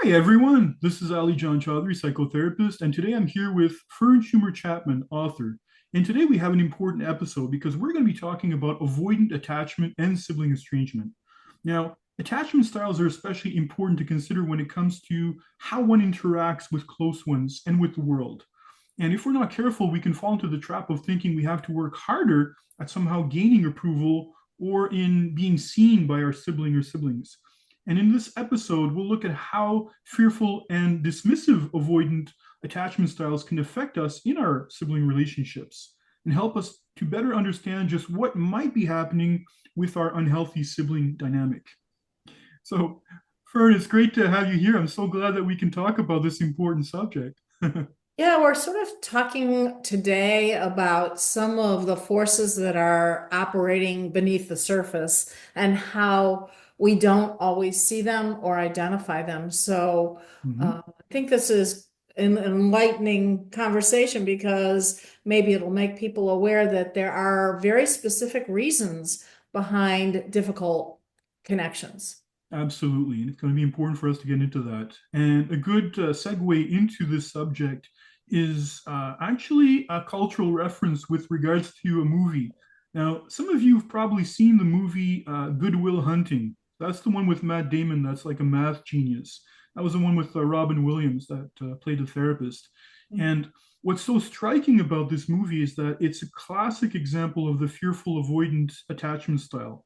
Hi everyone, this is Ali John Chaudhary, psychotherapist, and today I'm here with Fern Schumer Chapman, author. And today we have an important episode because we're going to be talking about avoidant attachment and sibling estrangement. Now, attachment styles are especially important to consider when it comes to how one interacts with close ones and with the world. And if we're not careful, we can fall into the trap of thinking we have to work harder at somehow gaining approval or in being seen by our sibling or siblings. And in this episode, we'll look at how fearful and dismissive avoidant attachment styles can affect us in our sibling relationships and help us to better understand just what might be happening with our unhealthy sibling dynamic. So, Fern, it's great to have you here. I'm so glad that we can talk about this important subject. Yeah, we're sort of talking today about some of the forces that are operating beneath the surface and how we don't always see them or identify them. So, Mhm. I think this is an enlightening conversation because maybe it'll make people aware that there are very specific reasons behind difficult connections. Absolutely. And it's going to be important for us to get into that. And a good segue into this subject is actually a cultural reference with regards to a movie. Now, some of you have probably seen the movie Good Will Hunting. That's the one with Matt Damon that's like a math genius. That was the one with Robin Williams that played a therapist. And what's so striking about this movie is that it's a classic example of the fearful avoidant attachment style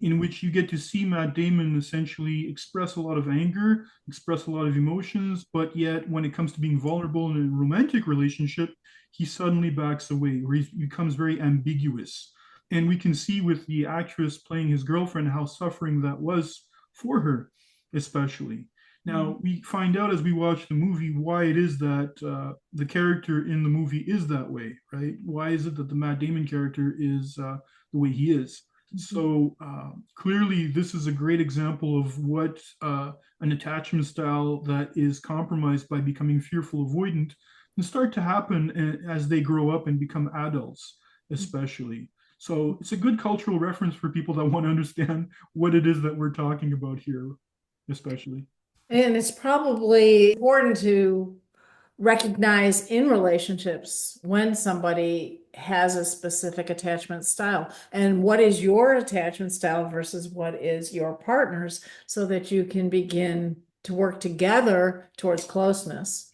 in which you get to see Matt Damon essentially express a lot of anger, express a lot of emotions, but yet when it comes to being vulnerable in a romantic relationship, he suddenly backs away or he becomes very ambiguous. And we can see with the actress playing his girlfriend how suffering that was for her, especially. Now, we find out as we watch the movie why it is that the character in the movie is that way, right? Why is it that the Matt Damon character is the way he is? So clearly, this is a great example of what an attachment style that is compromised by becoming fearful avoidant can start to happen as they grow up and become adults, especially. So it's a good cultural reference for people that want to understand what it is that we're talking about here, especially. And it's probably important to recognize in relationships when somebody has a specific attachment style and what is your attachment style versus what is your partner's so that you can begin to work together towards closeness.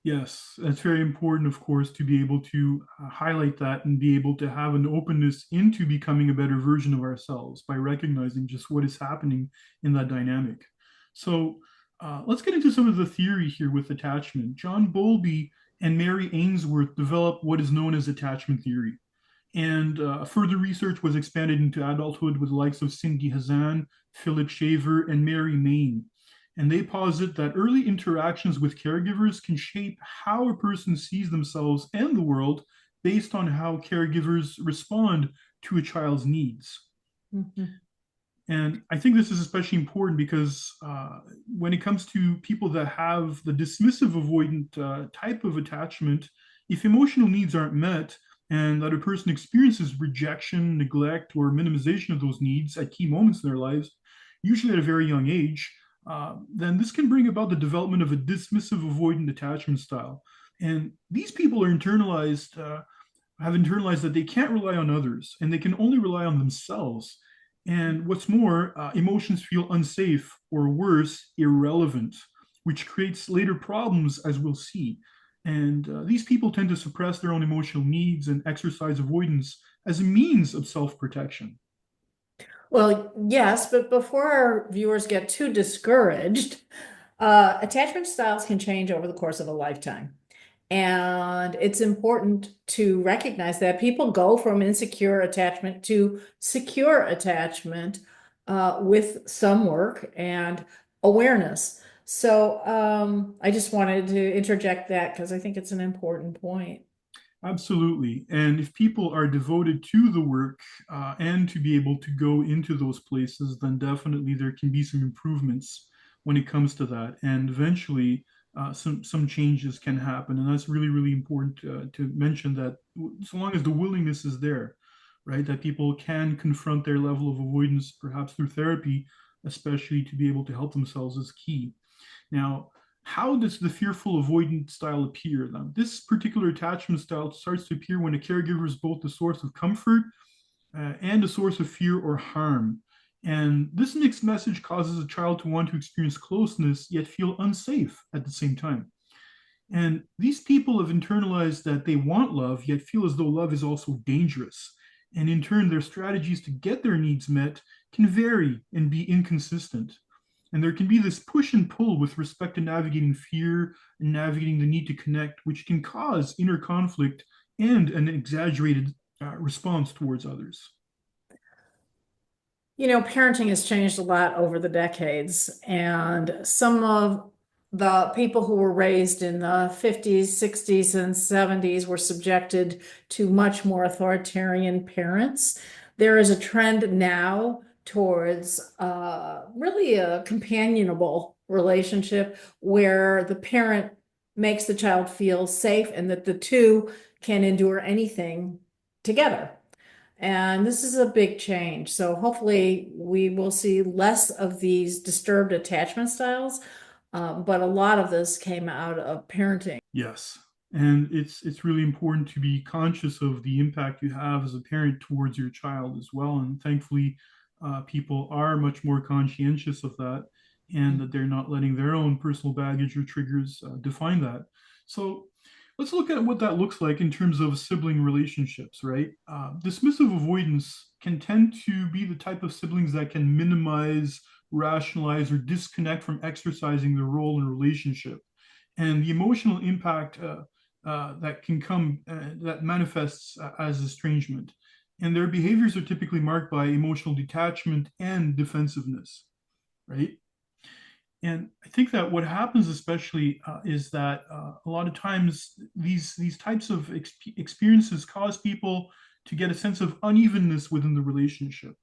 Yes, it's very important, of course, to be able to highlight that and be able to have an openness into becoming a better version of ourselves by recognizing just what is happening in that dynamic. So let's get into some of the theory here with attachment. John Bowlby and Mary Ainsworth developed what is known as attachment theory. And further research was expanded into adulthood with the likes of Cindy Hazan, Philip Shaver, and Mary Main. And they posit that early interactions with caregivers can shape how a person sees themselves and the world based on how caregivers respond to a child's needs. Mhm. And I think this is especially important because when it comes to people that have the dismissive avoidant type of attachment, if emotional needs aren't met and that a person experiences rejection, neglect, or minimization of those needs at key moments in their lives, usually at a very young age, then this can bring about the development of a dismissive avoidant attachment style. And these people are internalized, have internalized that they can't rely on others and they can only rely on themselves. And what's more, emotions feel unsafe or worse, irrelevant, which creates later problems, as we'll see. And these people tend to suppress their own emotional needs and exercise avoidance as a means of self protection. Well, yes, but before our viewers get too discouraged, attachment styles can change over the course of a lifetime. And it's important to recognize that people go from insecure attachment to secure attachment with some work and awareness. So I just wanted to interject that because I think it's an important point. Absolutely. And if people are devoted to the work and to be able to go into those places, then definitely there can be some improvements when it comes to that. And eventually, some changes can happen. And that's really, really important to mention that so long as the willingness is there, right, that people can confront their level of avoidance, perhaps through therapy, especially to be able to help themselves is key. Now, How does the fearful avoidant style appear? Now, this particular attachment style starts to appear when a caregiver is both the source of comfort and a source of fear or harm. And this mixed message causes a child to want to experience closeness, yet feel unsafe at the same time. And these people have internalized that they want love, yet feel as though love is also dangerous. And in turn, their strategies to get their needs met can vary and be inconsistent. And there can be this push and pull with respect to navigating fear and navigating the need to connect, which can cause inner conflict and an exaggerated response towards others. Parenting has changed a lot over the decades, and some of the people who were raised in the 50s, 60s, and 70s were subjected to much more authoritarian parents. There is a trend now towards really a companionable relationship where the parent makes the child feel safe and that the two can endure anything together. And this is a big change. So hopefully we will see less of these disturbed attachment styles. But a lot of this came out of parenting. Yes. And it's really important to be conscious of the impact you have as a parent towards your child as well. And thankfully, people are much more conscientious of that, and that they're not letting their own personal baggage or triggers define that. So let's look at what that looks like in terms of sibling relationships, right? Dismissive avoidance can tend to be the type of siblings that can minimize, rationalize, or disconnect from exercising their role in a relationship. And the emotional impact that can come, that manifests as estrangement. And their behaviors are typically marked by emotional detachment and defensiveness, right? And I think that what happens, especially, is that a lot of times these types of experiences cause people to get a sense of unevenness within the relationship,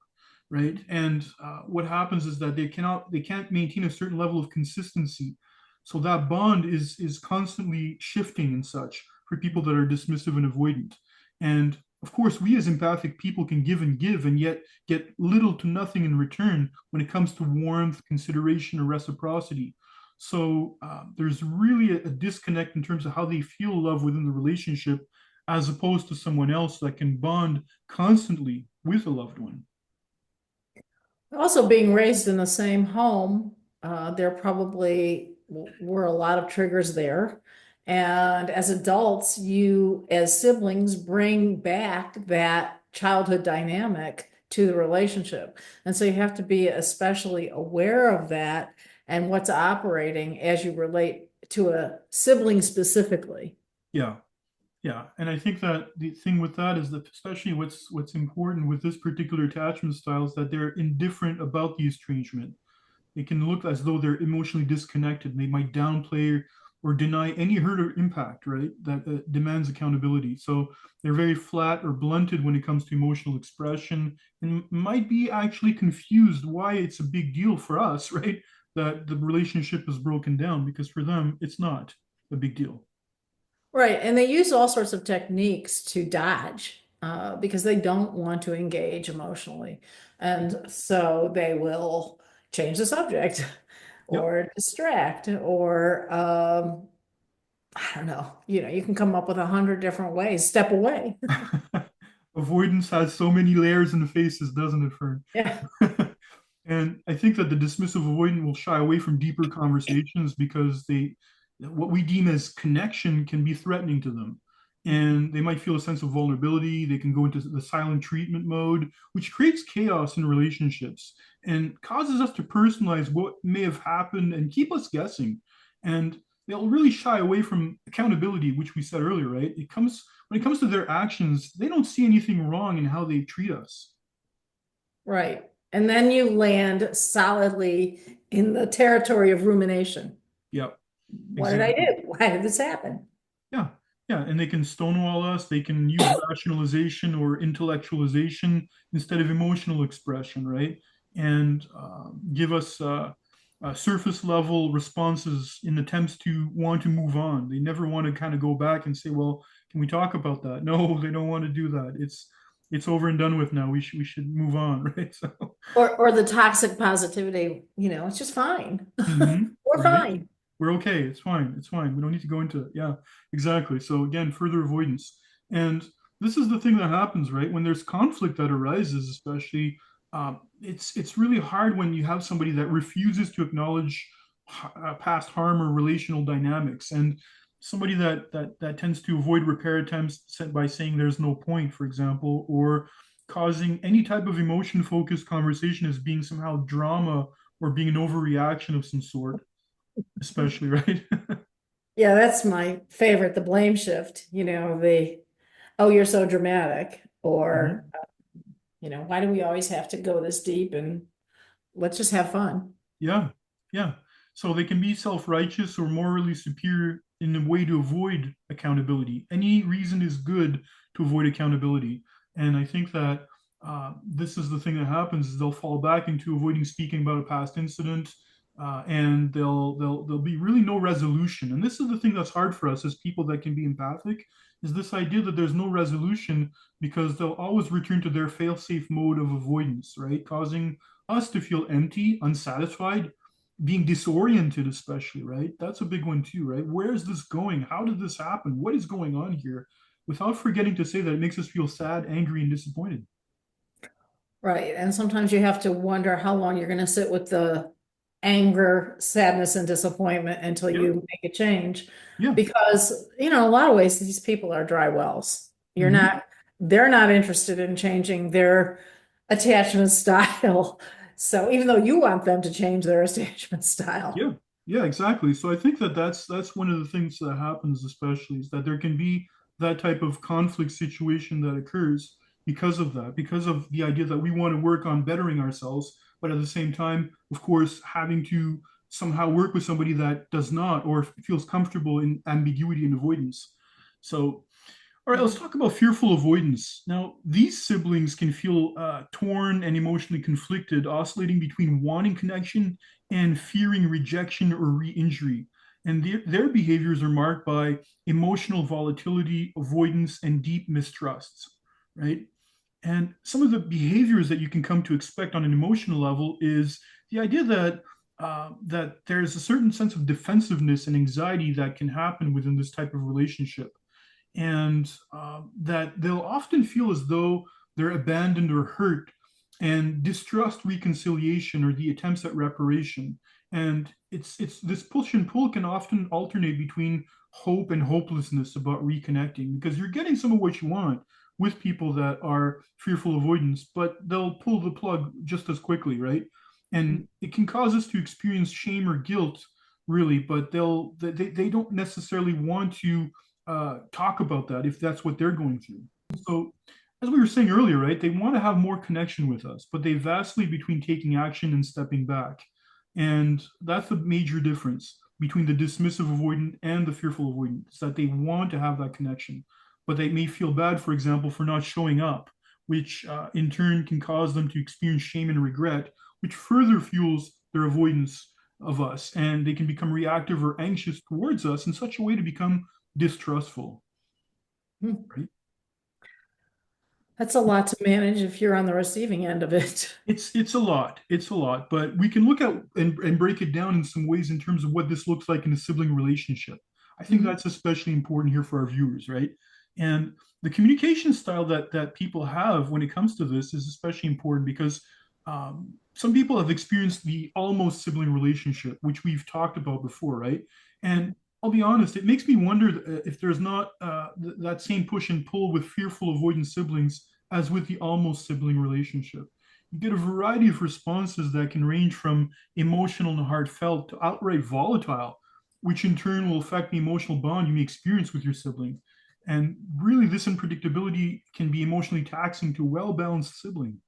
right? And what happens is that they can't maintain a certain level of consistency, so that bond is constantly shifting and such for people that are dismissive and avoidant. And of course, we as empathic people can give, and yet get little to nothing in return when it comes to warmth, consideration, or reciprocity. So there's really a disconnect in terms of how they feel love within the relationship, as opposed to someone else that can bond constantly with a loved one. Also, being raised in the same home, there probably were a lot of triggers there. And as adults, you, as siblings, bring back that childhood dynamic to the relationship. And so you have to be especially aware of that and what's operating as you relate to a sibling specifically. Yeah, yeah, and I think that the thing with that is that especially what's important with this particular attachment style is that they're indifferent about the estrangement. It can look as though they're emotionally disconnected. They might downplay or deny any hurt or impact, right? That demands accountability. So they're very flat or blunted when it comes to emotional expression, and might be actually confused why it's a big deal for us, right? That the relationship is broken down, because for them, it's not a big deal. Right. And they use all sorts of techniques to dodge because they don't want to engage emotionally. And so they will change the subject Yep. or distract or I don't know. You can come up with 100 different ways. Step away. Avoidance has so many layers and faces, doesn't it, Fern? Yeah. And I think that the dismissive avoidant will shy away from deeper conversations because what we deem as connection can be threatening to them. And they might feel a sense of vulnerability. They can go into the silent treatment mode, which creates chaos in relationships and causes us to personalize what may have happened and keep us guessing. And they'll really shy away from accountability, which we said earlier, right? When it comes to their actions, they don't see anything wrong in how they treat us. Right. And then you land solidly in the territory of rumination. Yep, What did I exactly. do? Why did this happen? Yeah, yeah, and they can stonewall us. They can use rationalization or intellectualization instead of emotional expression, right? And give us surface level responses in attempts to want to move on. They never want to kind of go back and say, "Well, can we talk about that?" No, they don't want to do that. It's over and done with now. We should move on, right? So, Or the toxic positivity, it's just fine. mhm, We're right? fine. We're okay. It's fine. It's fine. We don't need to go into it. Yeah, exactly. So again, further avoidance. And this is the thing that happens, right? When there's conflict that arises, especially, it's really hard when you have somebody that refuses to acknowledge past harm or relational dynamics, and somebody that tends to avoid repair attempts by saying there's no point, for example, or causing any type of emotion focused conversation as being somehow drama or being an overreaction of some sort, especially, right? Yeah, that's my favorite, the blame shift, oh, you're so dramatic, or, Mhm. why do we always have to go this deep and let's just have fun. Yeah, yeah. So they can be self-righteous or morally superior in a way to avoid accountability. Any reason is good to avoid accountability. And I think that this is the thing that happens is they'll fall back into avoiding speaking about a past incident, and there'll be really no resolution. And this is the thing that's hard for us as people that can be empathic, is this idea that there's no resolution because they'll always return to their fail-safe mode of avoidance, right? Causing us to feel empty, unsatisfied, being disoriented, especially, right? That's a big one too, right? Where is this going? How did this happen? What is going on here? Without forgetting to say that it makes us feel sad, angry, and disappointed. Right. And sometimes you have to wonder how long you're going to sit with the anger, sadness, and disappointment until Yeah, you make a change. yeah. Because, in a lot of ways, these people are dry wells. Hmm. They're not interested in changing their attachment style. So even though you want them to change their attachment style. Yeah, yeah, exactly. So I think that that's one of the things that happens, especially, is that there can be that type of conflict situation that occurs because of that, because of the idea that we want to work on bettering ourselves, but at the same time, of course, having to somehow work with somebody that does not or feels comfortable in ambiguity and avoidance. So all right, let's Mhm. talk about fearful avoidance. Now, these siblings can feel torn and emotionally conflicted, oscillating between wanting connection and fearing rejection or re injury. And their behaviors are marked by emotional volatility, avoidance, and deep mistrusts, right? And some of the behaviors that you can come to expect on an emotional level is the idea that there's a certain sense of defensiveness and anxiety that can happen within this type of relationship, and that they'll often feel as though they're abandoned or hurt and distrust reconciliation or the attempts at reparation. And it's this push and pull can often alternate between hope and hopelessness about reconnecting, because you're getting some of what you want with people that are fearful avoidance, but they'll pull the plug just as quickly, right? And it can cause us to experience shame or guilt, really, but they don't necessarily want to talk about that if that's what they're going through. So, as we were saying earlier, right, they want to have more connection with us, but they vacillate between taking action and stepping back. And that's the major difference between the dismissive avoidant and the fearful avoidant, is that they want to have that connection, but they may feel bad, for example, for not showing up, which in turn can cause them to experience shame and regret, which further fuels their avoidance of us. And they can become reactive or anxious towards us in such a way to become distrustful, Mhm. right? That's a lot to manage if you're on the receiving end of it. It's a lot. It's a lot, but we can look at and break it down in some ways in terms of what this looks like in a sibling relationship. I think Mhm. that's especially important here for our viewers, right? And the communication style that people have when it comes to this is especially important because some people have experienced the almost sibling relationship, which we've talked about before, right? And I'll be honest, it makes me wonder if there's not that same push and pull with fearful avoidant siblings as with the almost sibling relationship. You get a variety of responses that can range from emotional and heartfelt to outright volatile, which in turn will affect the emotional bond you may experience with your sibling. And really, this unpredictability can be emotionally taxing to a well balanced sibling.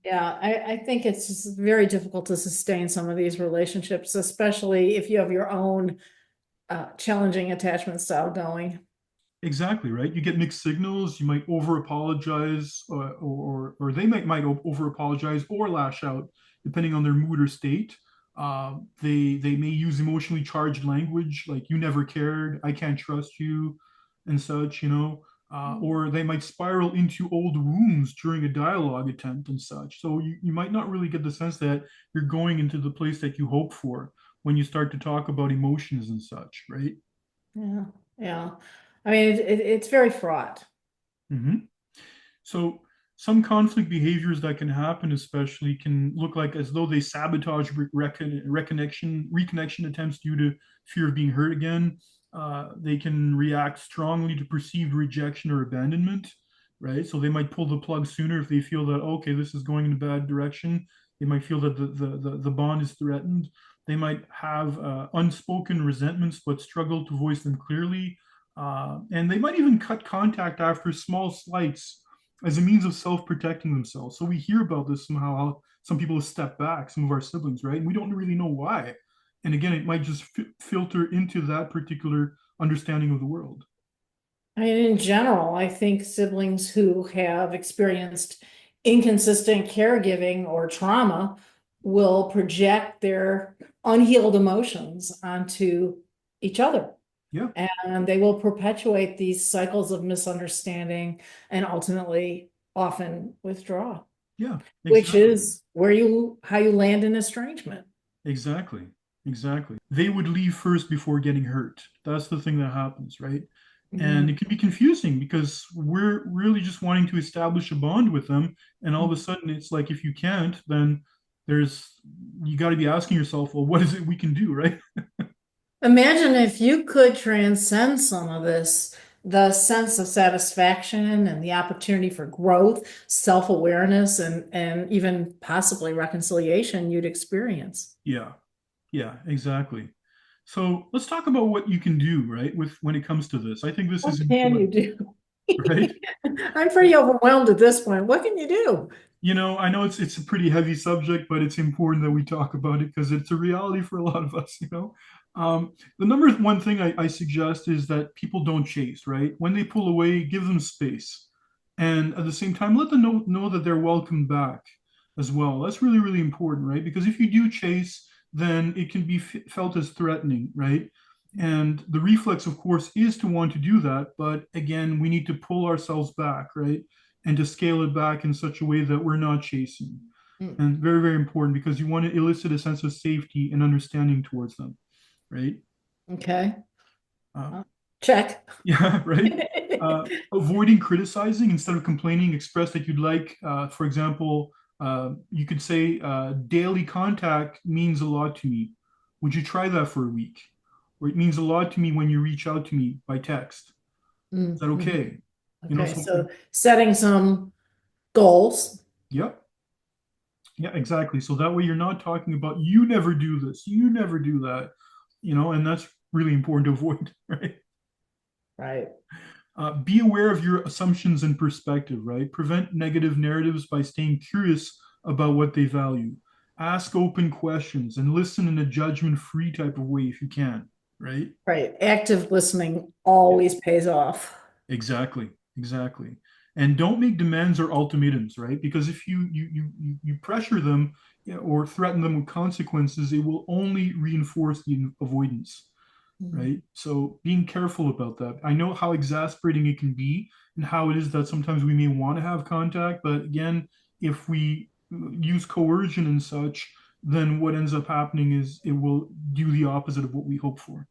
Yeah, I think it's just very difficult to sustain some of these relationships, especially if you have your own challenging attachment style going. Exactly, right? You get mixed signals. You might over apologize, or they might over apologize or lash out, depending on their mood or state. They may use emotionally charged language like "you never cared," "I can't trust you," and such. Or they might spiral into old wounds during a dialogue attempt and such. So you might not really get the sense that you're going into the place that you hope for. when you start to talk about emotions and such, right? Yeah, yeah. I mean, it's very fraught. Hmm. So some conflict behaviors that can happen, especially, can look like as though they sabotage reconnection attempts due to fear of being hurt again. They can react strongly to perceived rejection or abandonment, right? So they might pull the plug sooner if they feel that, okay, this is going in a bad direction. They might feel that the bond is threatened. They might have unspoken resentments but struggle to voice them clearly. And they might even cut contact after small slights as a means of self-protecting themselves. So we hear about this somehow, how some people step back, some of our siblings, right? And we don't really know why. And again, it might just filter into that particular understanding of the world. I mean, in general, I think siblings who have experienced inconsistent caregiving or trauma will project their unhealed emotions onto each other. Yeah, And they will perpetuate these cycles of misunderstanding and ultimately often withdraw, yeah, which exactly. is how you land in estrangement. Exactly. Exactly. They would leave first before getting hurt. That's the thing that happens, right? And it Mhm. can be confusing because we're really just wanting to establish a bond with them. And all of a sudden, it's like, if you can't, then there's, you got to be asking yourself, well, what is it we can do, right? Imagine if you could transcend some of this, the sense of satisfaction and the opportunity for growth, self-awareness, and even possibly reconciliation you'd experience. Yeah. Yeah, exactly. So let's talk about what you can do, right? With when it comes to this. I think this is What can you important, do? right? I'm pretty overwhelmed at this point. What can you do? I know it's a pretty heavy subject, but it's important that we talk about it because it's a reality for a lot of us. The number one thing I suggest is that people don't chase, right? When they pull away, give them space. And at the same time, let them know that they're welcome back as well. That's really, really important, right? Because if you do chase, then it can be felt as threatening, right? And the reflex, of course, is to want to do that. But again, we need to pull ourselves back, right? And to scale it back in such a way that we're not chasing. Mm, And very, very important because you want to elicit a sense of safety and understanding towards them, right? okay. Uh, Well, check. yeah, right. Avoiding criticizing instead of complaining, express that you'd like. For example, you could say, daily contact means a lot to me. Would you try that for a week? Or it means a lot to me when you reach out to me by text. Is that Mhm. okay? Okay, So, so setting some goals. yep. Yeah, exactly. So that way you're not talking about you never do this, you never do that, and that's really important to avoid, right? Right. Be aware of your assumptions and perspective, right? Prevent negative narratives by staying curious about what they value. Ask open questions and listen in a judgment-free type of way if you can, right? Right. Active listening Yeah. always pays off. Exactly, exactly. And don't make demands or ultimatums, right? Because if you pressure them, or threaten them with consequences, it will only reinforce the avoidance, Mhm. right? So being careful about that. I know how exasperating it can be and how it is that sometimes we may want to have contact, but again, if we use coercion and such, then what ends up happening is it will do the opposite of what we hope for.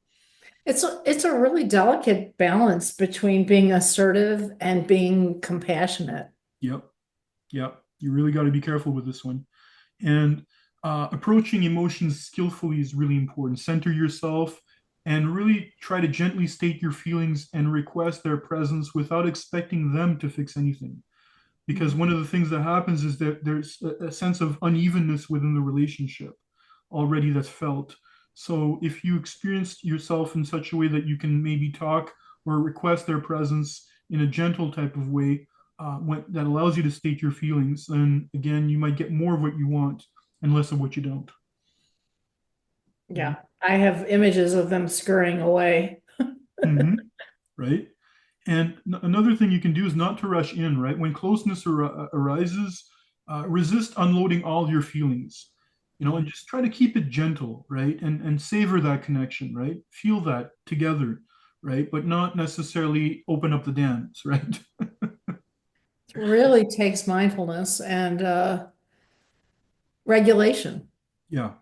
It's a really delicate balance between being assertive and being compassionate. Yep. Yep. You really got to be careful with this one. And approaching emotions skillfully is really important. Center yourself and really try to gently state your feelings and request their presence without expecting them to fix anything. Because Mm. one of the things that happens is that there's a sense of unevenness within the relationship already that's felt. So if you experience yourself in such a way that you can maybe talk or request their presence in a gentle type of way, that allows you to state your feelings, then again, you might get more of what you want and less of what you don't. Yeah, I have images of them scurrying away. Mm-hmm. Right. And another thing you can do is not to rush in, right? When closeness arises, resist unloading all your feelings, and Mm. just try to keep it gentle, right? And savor that connection, right? Feel that together, right? But not necessarily open up the dams, right? It really takes mindfulness and regulation. Yeah,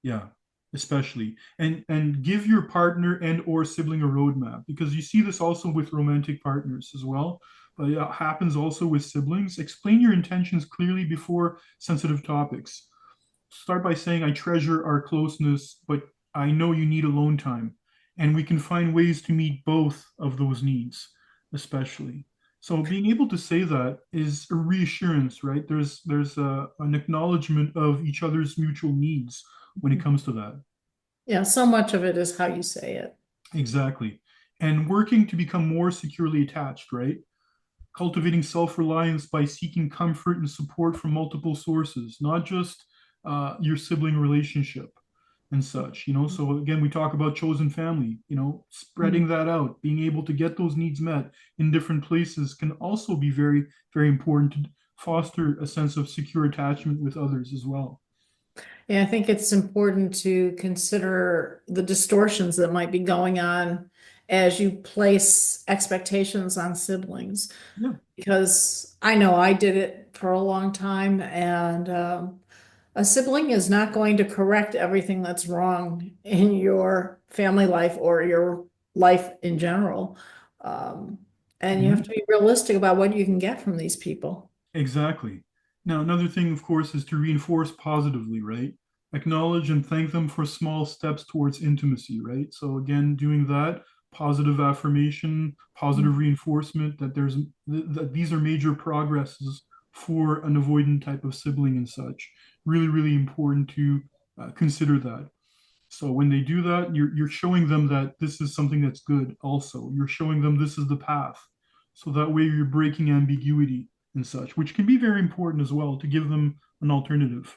yeah, especially, and give your partner and or sibling a roadmap, because you see this also with romantic partners as well, but it happens also with siblings. Explain your intentions clearly before sensitive topics. Start by saying, I treasure our closeness, but I know you need alone time. And we can find ways to meet both of those needs, especially. So being able to say that is a reassurance, right? An acknowledgement of each other's mutual needs when it comes to that. Yeah, so much of it is how you say it. Exactly. And working to become more securely attached, right? Cultivating self-reliance by seeking comfort and support from multiple sources, not just your sibling relationship and such. So again, we talk about chosen family. Spreading that out, being able to get those needs met in different places can also be very, very important to foster a sense of secure attachment with others as well. Yeah, I think it's important to consider the distortions that might be going on as you place expectations on siblings. Yeah. Because I know I did it for a long time, and a sibling is not going to correct everything that's wrong in your family life or your life in general. Um, and you have to Mhm. be realistic about what you can get from these people. Exactly. Now, another thing, of course, is to reinforce positively, right? Acknowledge and thank them for small steps towards intimacy, right? So again, doing that, positive affirmation, positive reinforcement that these are major progresses for an avoidant type of sibling and such. Really, really important to consider that. So when they do that, you're showing them that this is something that's good also. You're showing them this is the path. So that way you're breaking ambiguity and such, which can be very important as well to give them an alternative.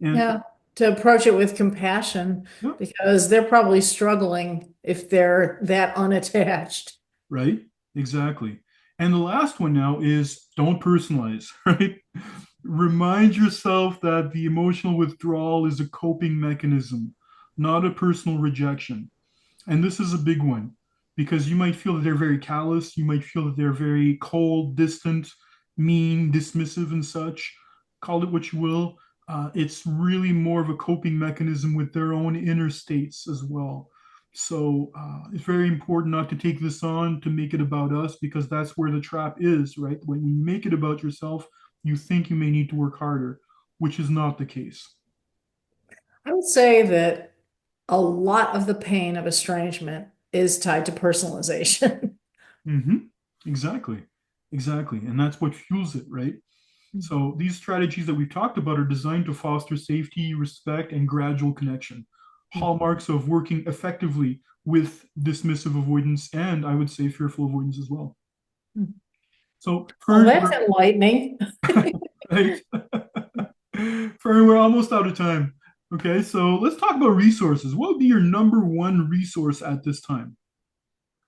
And Yeah, to approach it with compassion yeah, because they're probably struggling if they're that unattached. right, exactly. And the last one now is don't personalize, right? Remind yourself that the emotional withdrawal is a coping mechanism, not a personal rejection. And this is a big one because you might feel that they're very callous. You might feel that they're very cold, distant, mean, dismissive, and such. Call it what you will. It's really more of a coping mechanism with their own inner states as well. So it's very important not to take this on to make it about us, because that's where the trap is, right? When you make it about yourself, you think you may need to work harder, which is not the case. I would say that a lot of the pain of estrangement is tied to personalization. Mm-hmm. Exactly. Exactly. And that's what fuels it, right? So these strategies that we've talked about are designed to foster safety, respect, and gradual connection. Hallmarks of working effectively with dismissive avoidance and, I would say, fearful avoidance as well. So Well, Fern, that's enlightening. right? Fern, we're almost out of time. Okay, so let's talk about resources. What would be your number one resource at this time?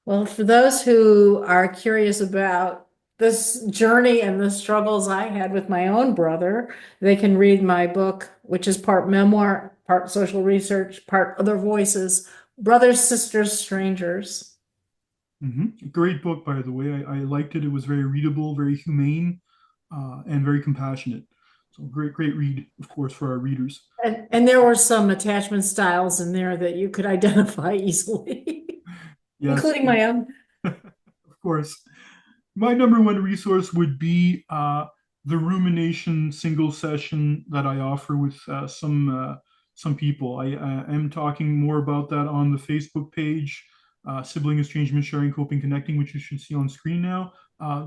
Well, for those who are curious about this journey and the struggles I had with my own brother, they can read my book, which is part memoir, part social research, part other voices, Brothers, Sisters, Strangers. Great book, by the way. I liked it. It was very readable, very humane, and very compassionate. So great, great read, of course, for our readers. And there were some attachment styles in there that you could identify easily, Yes, including my own. of course. My number one resource would be the rumination single session that I offer with some people. I am talking more about that on the Facebook page, Sibling Estrangement Sharing, Coping, Connecting, which you should see on screen now.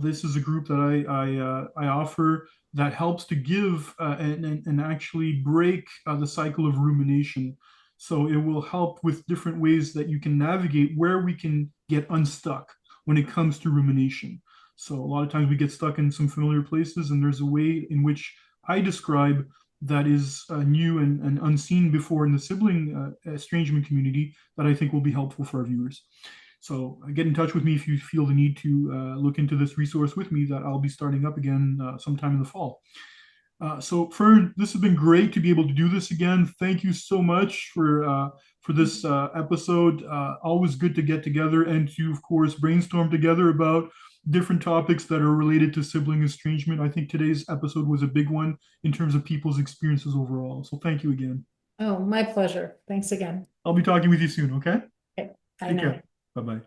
This is a group that I offer that helps to give and actually break the cycle of rumination. So it will help with different ways that you can navigate where we can get unstuck when it comes to rumination. So a lot of times we get stuck in some familiar places, and there's a way in which I describe that is new and unseen before in the sibling estrangement community that I think will be helpful for our viewers. So get in touch with me if you feel the need to look into this resource with me that I'll be starting up again sometime in the fall. So Fern, this has been great to be able to do this again. Thank you so much for this episode. Always good to get together and to, of course, brainstorm together about different topics that are related to sibling estrangement. I think today's episode was a big one in terms of people's experiences overall. So thank you again. Oh, my pleasure. Thanks again. I'll be talking with you soon, okay? Okay, I Take know. care. Bye bye.